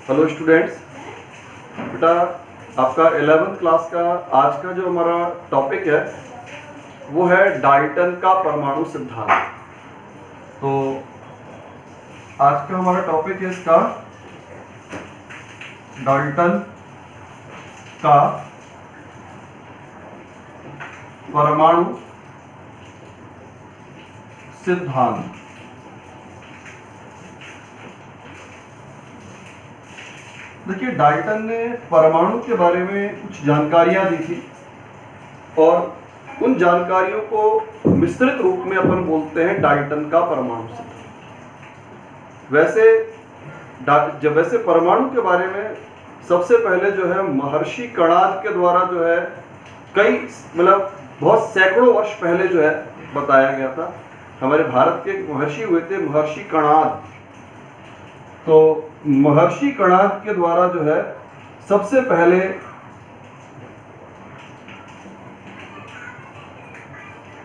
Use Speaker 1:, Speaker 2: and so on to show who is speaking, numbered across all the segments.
Speaker 1: Hello students, बेटा आपका 11th class का आज का जो हमारा टॉपिक है वो है डाल्टन का परमाणु सिद्धांत। तो आज का हमारा टॉपिक है इसका डाल्टन का परमाणु सिद्धांत। देखिए, डाल्टन ने परमाणु के बारे में कुछ जानकारियां दी थी और उन जानकारियों को मिश्रित रूप में अपन बोलते हैं डाल्टन का परमाणु सिद्धांत। वैसे परमाणु के बारे में सबसे पहले जो है महर्षि कणाद के द्वारा जो है बहुत सैकड़ों वर्ष पहले जो है बताया गया था। हमारे भारत के महर्षि हुए थे महर्षि कणाद। तो महर्षि कणाद के द्वारा जो है सबसे पहले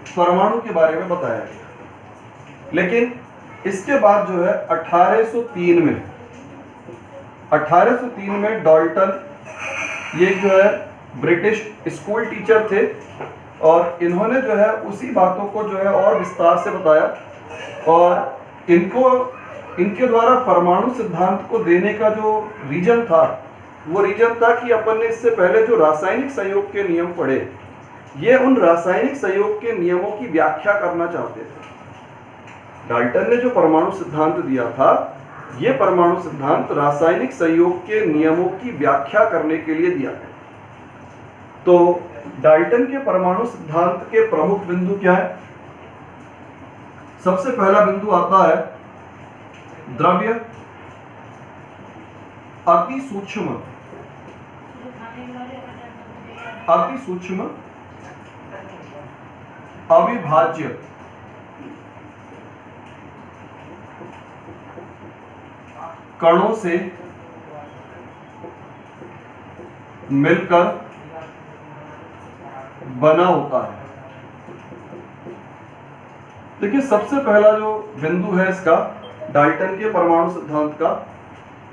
Speaker 1: परमाणु के बारे में बताया गया, लेकिन इसके बाद जो है 1803 में डाल्टन, ये जो है ब्रिटिश स्कूल टीचर थे और इन्होंने जो है उसी बातों को जो है और विस्तार से बताया और इनके द्वारा परमाणु सिद्धांत को देने का जो रीजन था वो रीजन था कि अपन ने इससे पहले जो रासायनिक संयोग के नियम पढ़े, ये उन रासायनिक संयोग के नियमों की व्याख्या करना चाहते थे। डाल्टन ने जो परमाणु सिद्धांत दिया था, ये परमाणु सिद्धांत रासायनिक संयोग के नियमों की व्याख्या करने के लिए दिया गया। तो डाल्टन के परमाणु सिद्धांत के प्रमुख बिंदु क्या है? सबसे पहला बिंदु आता है द्रव्य अति सूक्ष्म अविभाज्य कणों से मिलकर बना होता है। देखिए, सबसे पहला जो बिंदु है इसका डाल्टन के परमाणु सिद्धांत का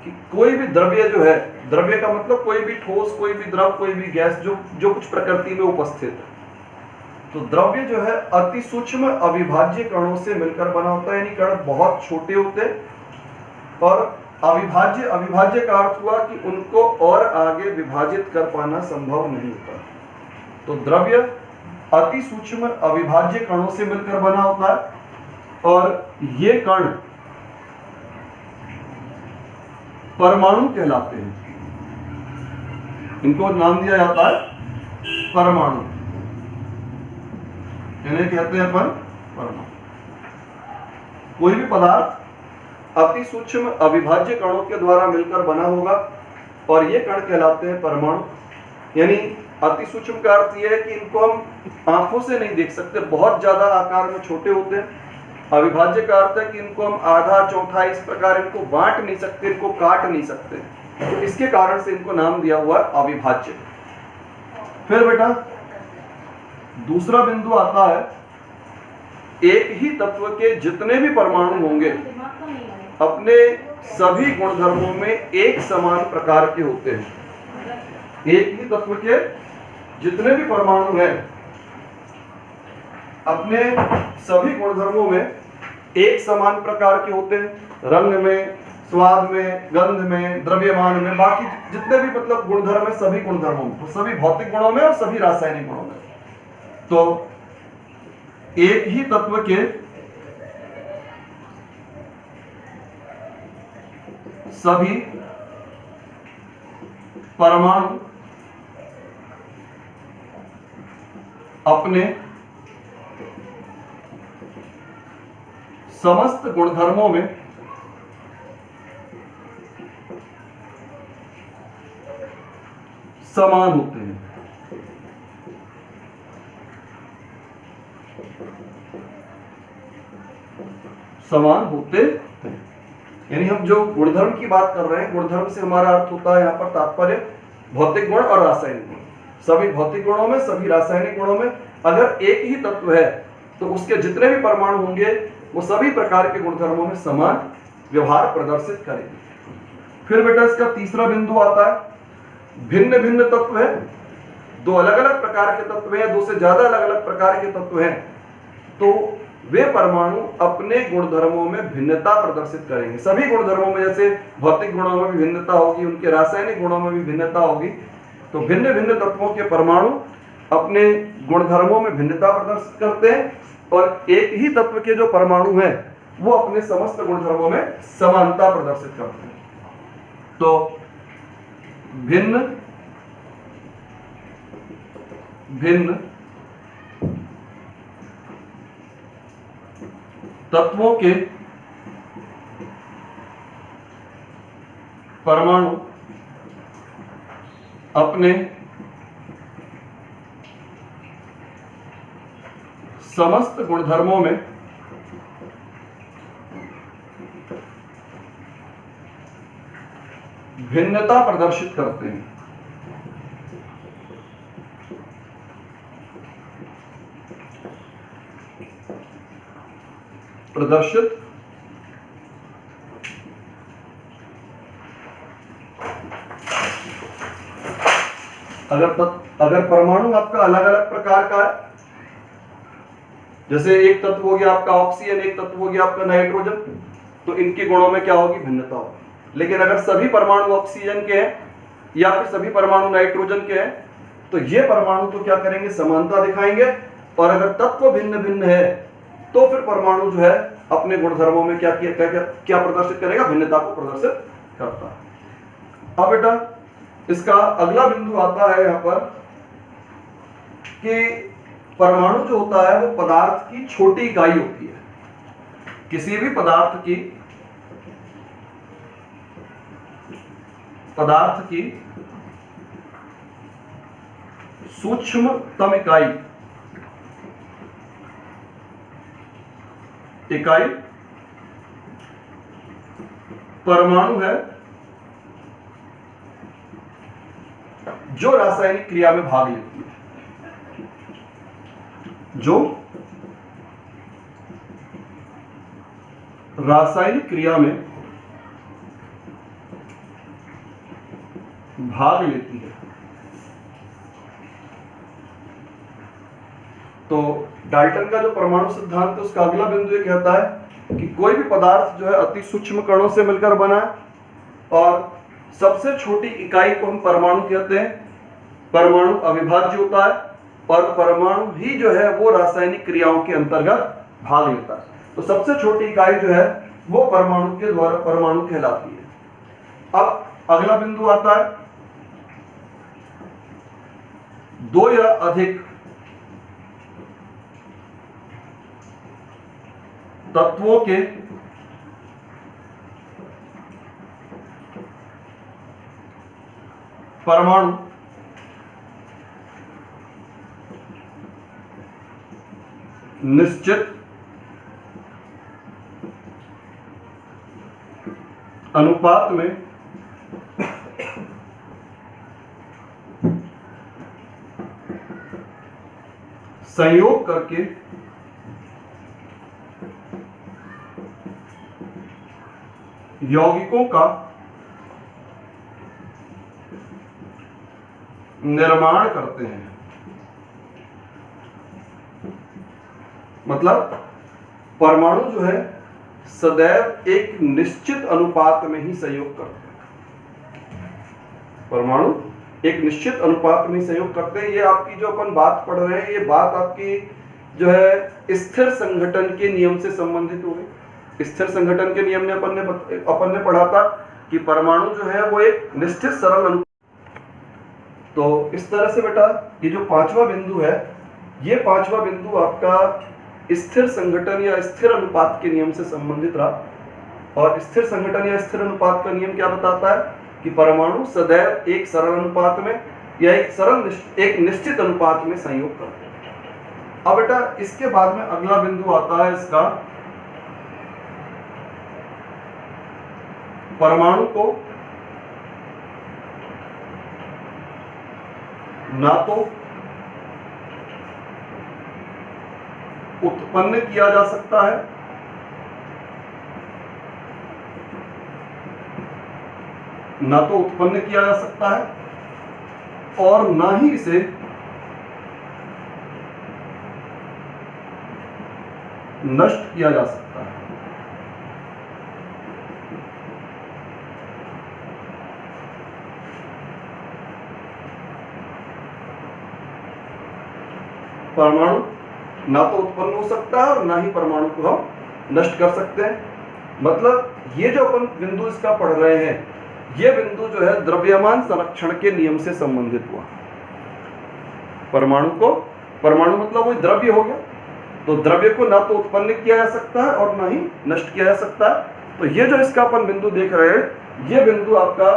Speaker 1: कि कोई भी द्रव्य जो है, द्रव्य का मतलब कोई भी ठोस, कोई भी द्रव, कोई भी गैस जो कुछ प्रकृति में उपस्थित है, तो द्रव्य जो है अति सूक्ष्म अविभाज्य कणों से मिलकर बना होता है। यानी कण बहुत छोटे होते हैं और अविभाज्य का अर्थ हुआ कि उनको और आगे विभाजित कर पाना संभव नहीं होता। तो द्रव्य अति सूक्ष्म अविभाज्य कणों से मिलकर बना होता है और ये कण परमाणु कहलाते हैं। इनको नाम दिया जाता है परमाणु, इन्हें कहते हैं अपन परमाणु। कोई भी पदार्थ अति सूक्ष्म अविभाज्य कणों के द्वारा मिलकर बना होगा और ये कण कहलाते हैं परमाणु। यानी अति सूक्ष्म का अर्थ यह है कि इनको हम आंखों से नहीं देख सकते, बहुत ज्यादा आकार में छोटे होते हैं। अविभाज्य का अर्थ है कि इनको हम आधा चौथाई इस प्रकार इनको बांट नहीं सकते, इनको काट नहीं सकते, तो इसके कारण से इनको नाम दिया हुआ है अविभाज्य। फिर बेटा दूसरा बिंदु आता है, एक ही तत्व के जितने भी परमाणु होंगे अपने सभी गुणधर्मों में एक समान प्रकार के होते हैं। एक ही तत्व के जितने भी परमाणु हैं अपने सभी गुणधर्मों में एक समान प्रकार के होते हैं। रंग में, स्वाद में, गंध में, द्रव्यमान में, बाकी जितने भी मतलब गुणधर्म है, सभी गुणधर्मों में, सभी भौतिक गुणों में और सभी रासायनिक गुणों में। तो एक ही तत्व के सभी परमाणु अपने समस्त गुणधर्मों में समान होते हैं। समान होते हैं यानी हम जो गुणधर्म की बात कर रहे हैं, गुणधर्म से हमारा अर्थ होता है यहाँ पर तात्पर्य भौतिक गुण और रासायनिक गुण। सभी भौतिक गुणों में, सभी रासायनिक गुणों में अगर एक ही तत्व है तो उसके जितने भी परमाणु होंगे वो सभी प्रकार के गुणधर्मों में समान व्यवहार प्रदर्शित करेंगे। फिर बेटा इसका तीसरा बिंदु आता है भिन्न भिन्न तत्व है, दो अलग अलग प्रकार के तत्व हैं, दो से ज्यादा अलग अलग प्रकार के तत्व हैं, तो वे परमाणु अपने गुणधर्मों में भिन्नता प्रदर्शित करेंगे। सभी गुणधर्मों में, जैसे भौतिक गुणों में भी भिन्नता होगी, उनके रासायनिक गुणों में भी भिन्नता होगी, तो भिन्न भिन्न तत्वों के परमाणु अपने गुणधर्मों में भिन्नता प्रदर्शित करते हैं, और एक ही तत्व के जो परमाणु हैं वो अपने समस्त गुणधर्मों में समानता प्रदर्शित करते हैं। तो भिन्न भिन्न तत्वों के परमाणु अपने समस्त गुणधर्मों में भिन्नता प्रदर्शित करते हैं। प्रदर्शित अगर परमाणु आपका अलग अलग प्रकार का है, जैसे एक तत्व हो गया आपका ऑक्सीजन, एक तत्व हो गया आपका नाइट्रोजन, तो इनके गुणों में क्या होगी? भिन्नता होगी। लेकिन अगर सभी परमाणु ऑक्सीजन के हैं या फिर सभी परमाणु नाइट्रोजन के हैं, तो ये परमाणु तो क्या करेंगे? समानता दिखाएंगे। और अगर तत्व भिन्न भिन्न है तो फिर परमाणु जो है अपने गुणधर्मों में क्या प्रदर्शित करेगा? भिन्नता को प्रदर्शित करता है। अब बेटा इसका अगला बिंदु आता है यहां पर कि परमाणु जो होता है वो पदार्थ की छोटी इकाई होती है। किसी भी पदार्थ की सूक्ष्मतम इकाई परमाणु है जो रासायनिक क्रिया में भाग लेती है। जो रासायनिक क्रिया में भाग लेती है। तो डाल्टन का जो परमाणु सिद्धांत है उसका अगला बिंदु ये कहता है कि कोई भी पदार्थ जो है अति सूक्ष्म कणों से मिलकर बना है और सबसे छोटी इकाई को हम परमाणु कहते हैं। परमाणु अविभाज्य होता है और परमाणु ही जो है वो रासायनिक क्रियाओं के अंतर्गत भाग लेता है। तो सबसे छोटी इकाई जो है वो परमाणु के द्वारा परमाणु कहलाती है। अब अगला बिंदु आता है दो या अधिक तत्वों के परमाणु निश्चित अनुपात में संयोग करके यौगिकों का निर्माण करते हैं। मतलब परमाणु जो है सदैव एक निश्चित अनुपात में ही संयोग करते हैं। परमाणु एक निश्चित अनुपात में संयोग करते हैं। ये आपकी जो अपन बात पढ़ रहे हैं, ये बात आपकी जो है स्थिर संघटन के नियम से संबंधित हो गई। स्थिर संघटन के नियम में अपन ने पढ़ा था कि परमाणु जो है वो एक निश्चित सरल अनुपात। तो इस तरह से बेटा ये जो पांचवा बिंदु है, ये पांचवा बिंदु आपका स्थिर संघटन या स्थिर अनुपात के नियम से संबंधित रहा। और स्थिर संघटन या स्थिर अनुपात का नियम क्या बताता है कि परमाणु सदैव एक सरल अनुपात में या एक निश्चित अनुपात में संयोग करते हैं। अब बेटा इसके बाद में अगला बिंदु आता है इसका, परमाणु को ना तो उत्पन्न किया जा सकता है ना तो उत्पन्न किया जा सकता है और ना ही इसे नष्ट किया जा सकता है। परमाणु ना तो उत्पन्न हो सकता है और ना ही परमाणु को हम नष्ट कर सकते हैं। मतलब ये जो अपन बिंदु इसका पढ़ रहे हैं, ये बिंदु जो है द्रव्यमान संरक्षण के नियम से संबंधित हुआ। परमाणु मतलब वही द्रव्य हो गया, तो द्रव्य को ना तो उत्पन्न किया जा सकता है और ना ही नष्ट किया जा सकता है। तो ये जो इसका अपन बिंदु देख रहे हैं, ये बिंदु आपका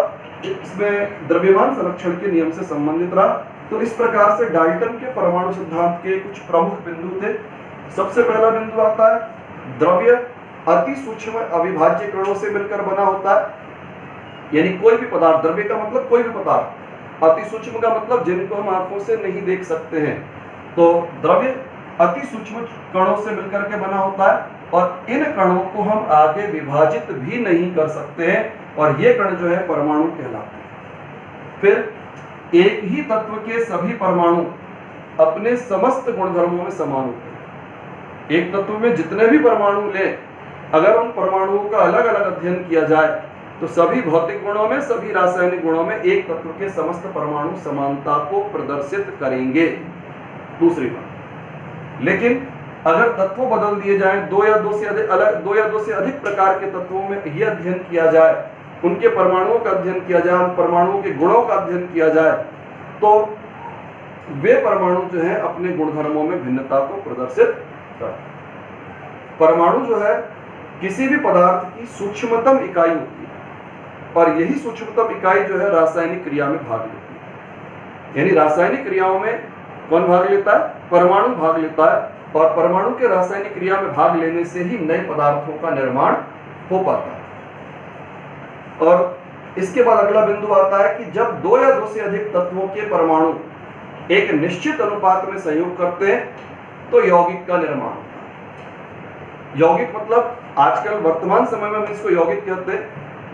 Speaker 1: इसमें द्रव्यमान संरक्षण के नियम से संबंधित रहा। तो इस प्रकार से डाल्टन के परमाणु सिद्धांत के कुछ प्रमुख बिंदु थे। सबसे पहला बिंदु आता है द्रव्य अति सूक्ष्म अविभाज्य कणों से मिलकर बना होता है। यानी कोई भी पदार्थ, द्रव्य का मतलब कोई भी पदार्थ, अति सूक्ष्म का मतलब जिनको हम आंखों से नहीं देख सकते हैं। तो द्रव्य अति सूक्ष्म कणों से मिलकर के बना होता है और इन कणों को हम आगे विभाजित भी नहीं कर सकते हैं और ये कण जो है परमाणु कहलाते हैं। फिर एक ही तत्व के सभी परमाणु अपने समस्त गुणधर्मों में समान होते हैं। एक तत्व में जितने भी परमाणु लें, अगर उन परमाणुओं का अलग अलग अध्ययन किया जाए तो सभी भौतिक गुणों में, सभी रासायनिक गुणों में एक तत्व के समस्त परमाणु समानता को प्रदर्शित करेंगे। दूसरी बात, लेकिन अगर तत्व बदल दिए जाएं, दो या दो से अधिक प्रकार के तत्वों में यह अध्ययन किया जाए, उनके परमाणुओं का अध्ययन किया जाए, उन परमाणुओं के गुणों का अध्ययन किया जाए, तो वे परमाणु जो है अपने गुणधर्मों में भिन्नता को प्रदर्शित करते हैं। परमाणु जो है किसी भी पदार्थ की सूक्ष्मतम इकाई होती है और यही सूक्ष्मतम इकाई जो है रासायनिक क्रिया में भाग लेती है। यानी रासायनिक क्रियाओं में कौन भाग लेता है? परमाणु भाग लेता है और परमाणु के रासायनिक क्रिया में भाग लेने से ही नए पदार्थों का निर्माण हो पाता है। और इसके बाद अगला बिंदु आता है कि जब दो या दो से अधिक तत्वों के परमाणु एक निश्चित अनुपात में संयोग करते हैं तो यौगिक का निर्माण होता है। यौगिक मतलब आजकल वर्तमान समय में हम इसको यौगिक कहते हैं,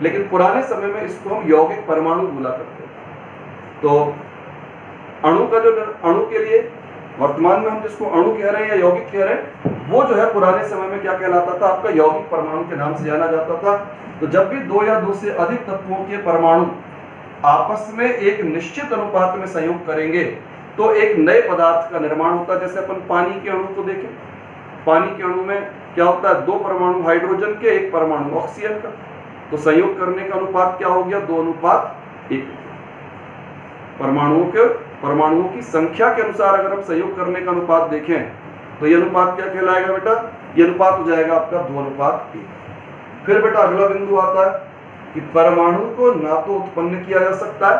Speaker 1: लेकिन पुराने समय में इसको हम यौगिक परमाणु बोला करते हैं। तो अणु का जो अणु के लिए वर्तमान में हम जिसको अणु कह रहे हैं या यौगिक कह रहे हैं, वो जो है पुराने समय में क्या कहलाता था? आपका यौगिक परमाणु के नाम से जाना जाता था। तो जब भी दो या दो से अधिक तत्वों के परमाणु आपस में एक निश्चित अनुपात में संयोग करेंगे तो एक नए पदार्थ का निर्माण होता है। जैसे अपन पानी के अणु को देखें, पानी के अणु में क्या होता है? दो परमाणु हाइड्रोजन के, एक परमाणु ऑक्सीजन का, तो संयोग करने का अनुपात क्या हो गया? 2:1। परमाणुओं की संख्या के अनुसार अगर हम संयोग करने का अनुपात देखें तो यह अनुपात क्या कहलाएगा बेटा? यह अनुपात हो जाएगा आपका 2:1। फिर बेटा अगला बिंदु आता है कि परमाणु को ना तो उत्पन्न किया जा सकता है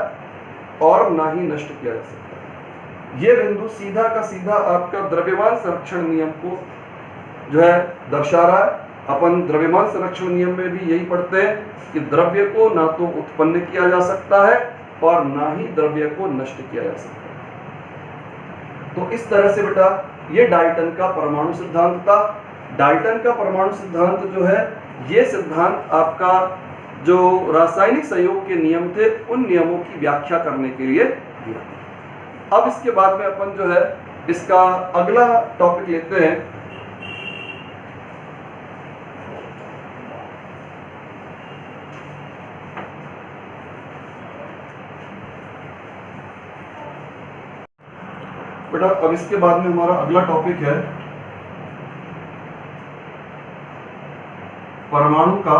Speaker 1: और ना ही नष्ट किया जा सकता है। यह बिंदु सीधा का सीधा आपका द्रव्यमान संरक्षण नियम को जो है दर्शा रहा है। अपन द्रव्यमान संरक्षण नियम में भी यही पढ़ते हैं कि द्रव्य को ना तो उत्पन्न किया जा सकता है और ना ही द्रव्य को नष्ट किया जा सकता है। तो इस तरह से बेटा ये डाल्टन का परमाणु सिद्धांत था। डाल्टन का परमाणु सिद्धांत जो है, ये सिद्धांत आपका जो रासायनिक संयोग के नियम थे उन नियमों की व्याख्या करने के लिए दिया। अब इसके बाद में अपन जो है इसका अगला टॉपिक लेते हैं, बेटा अब इसके बाद में हमारा अगला टॉपिक है परमाणु का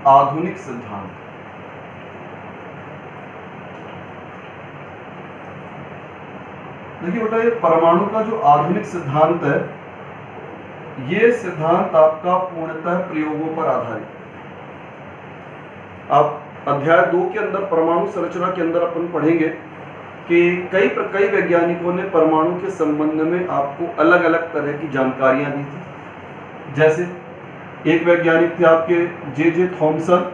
Speaker 1: आधुनिक सिद्धांत। देखिए बेटा, ये परमाणु का जो आधुनिक सिद्धांत है, ये सिद्धांत आपका पूर्णतः प्रयोगों पर आधारित। आप अध्याय 2 के अंदर परमाणु संरचना के अंदर अपन पढ़ेंगे कि कई वैज्ञानिकों ने परमाणु के संबंध में आपको अलग अलग तरह की जानकारियां दी थी। जैसे एक वैज्ञानिक थे आपके जे थॉमसन,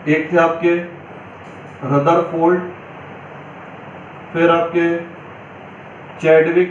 Speaker 1: एक थे आपके रदरफोर्ड, फिर आपके चैडविक,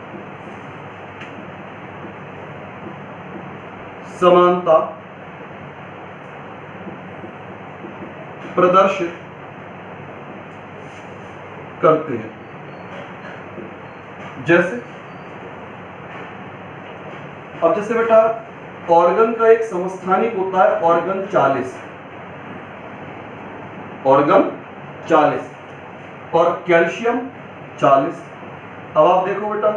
Speaker 1: समानता प्रदर्शित करते हैं। जैसे अब जैसे बेटा ऑर्गन का एक समस्थानिक होता है ऑर्गन 40 और कैल्शियम 40। अब आप देखो बेटा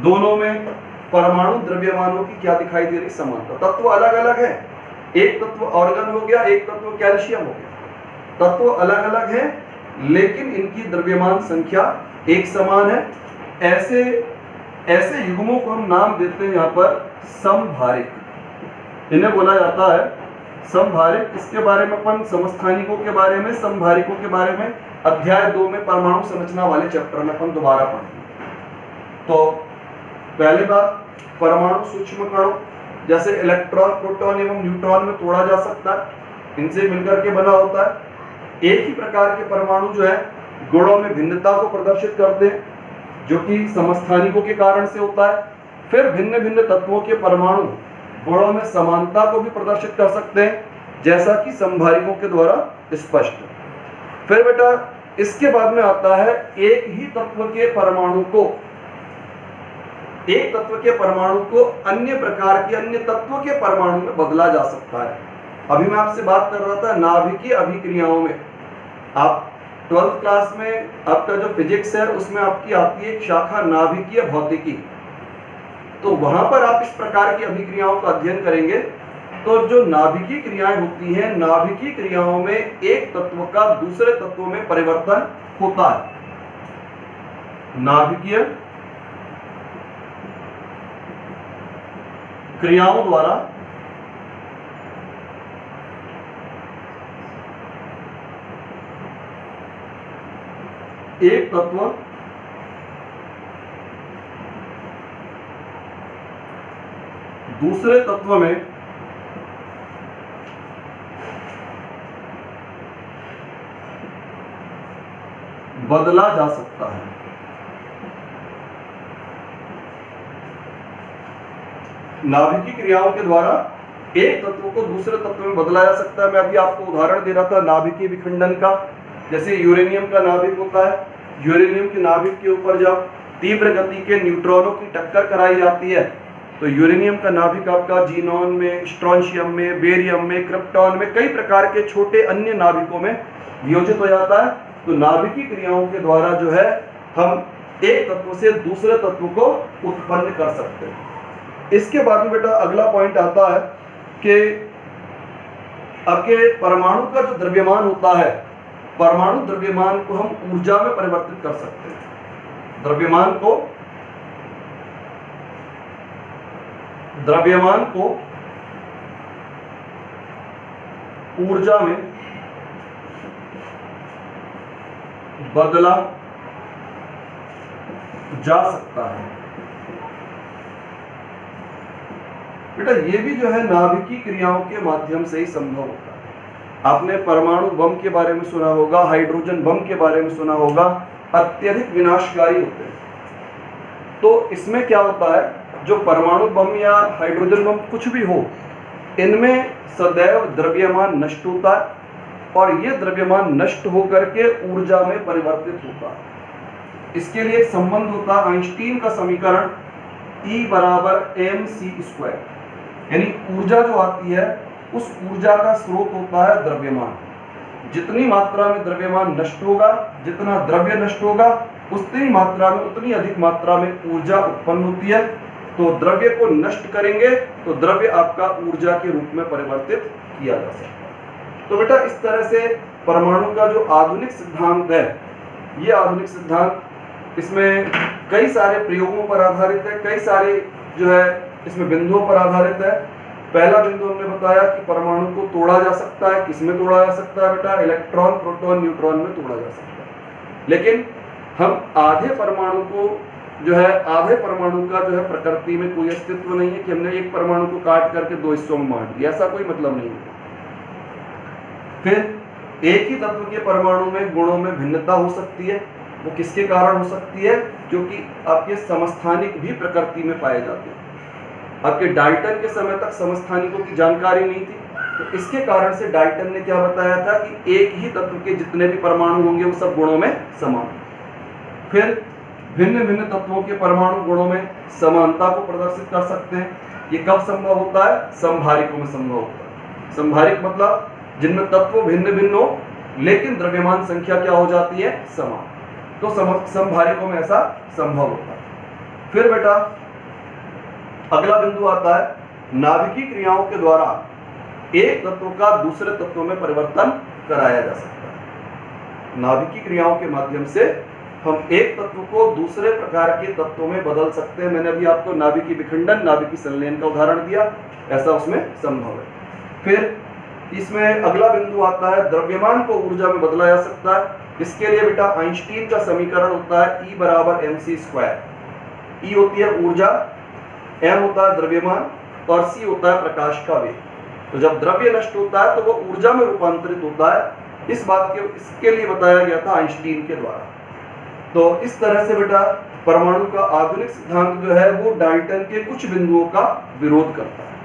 Speaker 1: दोनों में परमाणु द्रव्यमानों की क्या दिखाई दे रही समानता। तत्व अलग अलग है, एक तत्व ऑर्गन हो गया, एक तत्व कैल्शियम हो गया। तत्व अलग अलग है लेकिन इनकी द्रव्यमान संख्या एक समान है। ऐसे युग्मों को हम नाम देते हैं यहाँ पर समभारिक, इन्हें बोला जाता है समभारिक। इसके बारे में अपन समस्थानिकों के बारे में, समभारिकों के बारे में अध्याय 2 में परमाणु संरचना वाले चैप्टर में अपन दोबारा पढ़ेंगे। तो पहली बात, परमाणु सूक्ष्म कणों जैसे इलेक्ट्रॉन, प्रोटॉन एवं न्यूट्रॉन में तोड़ा जा सकता है, इनसे मिलकर के बना होता है। एक ही प्रकार के परमाणु जो है गुणों में भिन्नता को प्रदर्शित करते हैं जो कि समस्थानिकों के कारण से होता है। फिर भिन्न भिन्न तत्वों के परमाणु गुणों में समानता को भी प्रदर्शित कर सकते हैं जैसा कि समभारिकों के द्वारा स्पष्ट है। फिर बेटा इसके बाद में आता है एक ही तत्व के परमाणु को, एक तत्व के परमाणु को अन्य प्रकार के अन्य तत्व के परमाणु में बदला जा सकता है। अभी मैं आपसे बात कर रहा था नाभिकीय अभिक्रियाओं में। आप 12th क्लास में आपका जो फिजिक्स है उसमें आपकी आती है एक शाखा नाभिकीय भौतिकी, तो वहां पर आप इस प्रकार की अभिक्रियाओं का अध्ययन करेंगे। तो जो नाभिकीय क्रियाएं होती हैं, नाभिकीय क्रियाओं में एक तत्व का दूसरे तत्व में परिवर्तन होता है। नाभिकीय क्रियाओं द्वारा एक तत्व दूसरे तत्व में बदला जा सकता है। नाभिकीय क्रियाओं के द्वारा एक तत्व को दूसरे तत्व में बदला जा सकता है। मैं अभी आपको उदाहरण दे रहा था नाभिकीय विखंडन का। जैसे यूरेनियम का नाभिक होता है, यूरेनियम के नाभिक के ऊपर जब तीव्र गति के न्यूट्रॉनों की टक्कर कराई जाती है तो यूरेनियम का नाभिक आपका जीनॉन में, स्ट्रोंशियम में, बेरियम में, क्रिप्टॉन में, कई प्रकार के छोटे अन्य नाभिकों में वियोजित हो जाता है। तो नाभिकीय क्रियाओं के द्वारा जो है हम एक तत्व से दूसरे तत्व को उत्पन्न कर सकते हैं। इसके बाद में बेटा अगला पॉइंट आता है कि आपके परमाणु का जो द्रव्यमान होता है, परमाणु द्रव्यमान को हम ऊर्जा में परिवर्तित कर सकते हैं। द्रव्यमान को ऊर्जा में बदला जा सकता है। बेटा ये भी जो है नाभिकीय क्रियाओं के माध्यम से ही संभव होता है। आपने परमाणु बम के बारे में सुना होगा, हाइड्रोजन बम के बारे में सुना होगा, अत्यधिक विनाशकारी होते हैं। तो इसमें क्या होता है, जो परमाणु बम या हाइड्रोजन बम कुछ भी हो, इनमें सदैव द्रव्यमान नष्ट होता है और यह द्रव्यमान नष्ट होकर के ऊर्जा में परिवर्तित होता है। इसके लिए एक संबंध होता है आइंस्टीन का समीकरण E = mc², यानी ऊर्जा जो आती है उस ऊर्जा का स्रोत होता है द्रव्यमान। जितनी मात्रा में द्रव्यमान नष्ट होगा, जितना द्रव्य नष्ट होगा, उतनी मात्रा में, उतनी अधिक मात्रा में ऊर्जा उत्पन्न होती है। तो द्रव्य को नष्ट करेंगे तो द्रव्य आपका ऊर्जा के रूप में परिवर्तित किया जा सकता है। तो बेटा इस तरह से परमाणु का जो आधुनिक सिद्धांत है, ये आधुनिक सिद्धांत इसमें कई सारे प्रयोगों पर आधारित है, कई सारे जो है इसमें बिंदुओं पर आधारित है। पहला बिंदु हमने बताया कि परमाणु को तोड़ा जा सकता है। किसमें तोड़ा जा सकता है बेटा? इलेक्ट्रॉन, प्रोटॉन, न्यूट्रॉन में तोड़ा जा सकता है। लेकिन हम आधे परमाणु को जो है, आधे परमाणु का जो है प्रकृति में कोई अस्तित्व नहीं है कि हमने एक परमाणु को काट करके दो हिस्सों में बांट दिया, ऐसा कोई मतलब नहीं है। फिर एक ही तत्व के परमाणु में गुणों में भिन्नता हो सकती है। वो किसके कारण हो सकती है? जो कि आपके समस्थानिक भी प्रकृति में पाए जाते हैं। आपके डाल्टन के समय तक समस्थानिकों की जानकारी नहीं थी, तो इसके कारण से डाल्टन ने क्या बताया था कि एक ही तत्व के जितने भी परमाणु होंगे वो सब गुणों में समान। फिर भिन्न भिन्न तत्वों के परमाणु गुणों में समानता को प्रदर्शित कर सकते हैं। ये कब संभव होता है? समभारिकों में संभव होता है। समभारिक मतलब जिनमें तत्व भिन्न भिन्न हो लेकिन द्रव्यमान संख्या क्या हो जाती है? समान। तो समभारिकों में ऐसा संभव होता है। फिर बेटा अगला बिंदु आता है नाभिकीय क्रियाओं के द्वारा एक तत्व का दूसरे तत्व में परिवर्तन कराया जा सकता है। नाभिकीय क्रियाओं के माध्यम से हम एक तत्व को दूसरे प्रकार के तत्वों में बदल सकते हैं। मैंने अभी आपको नाभिकीय विखंडन, नाभिकीय संलयन का उदाहरण दिया, ऐसा उसमें संभव है। फिर इसमें अगला बिंदु आता है द्रव्यमान को ऊर्जा में बदला जा सकता है। इसके लिए बेटा आइंस्टीन का समीकरण होता है E बराबर mc²। E होती है ऊर्जा, m होता है द्रव्यमान और c होता है प्रकाश का वेग। तो जब द्रव्य नष्ट होता है तो वो ऊर्जा में रूपांतरित होता है। इसके लिए बताया गया था आइंस्टीन के द्वारा। तो इस तरह से बेटा परमाणु का आधुनिक सिद्धांत जो है वो डाल्टन के कुछ बिंदुओं का विरोध करता है।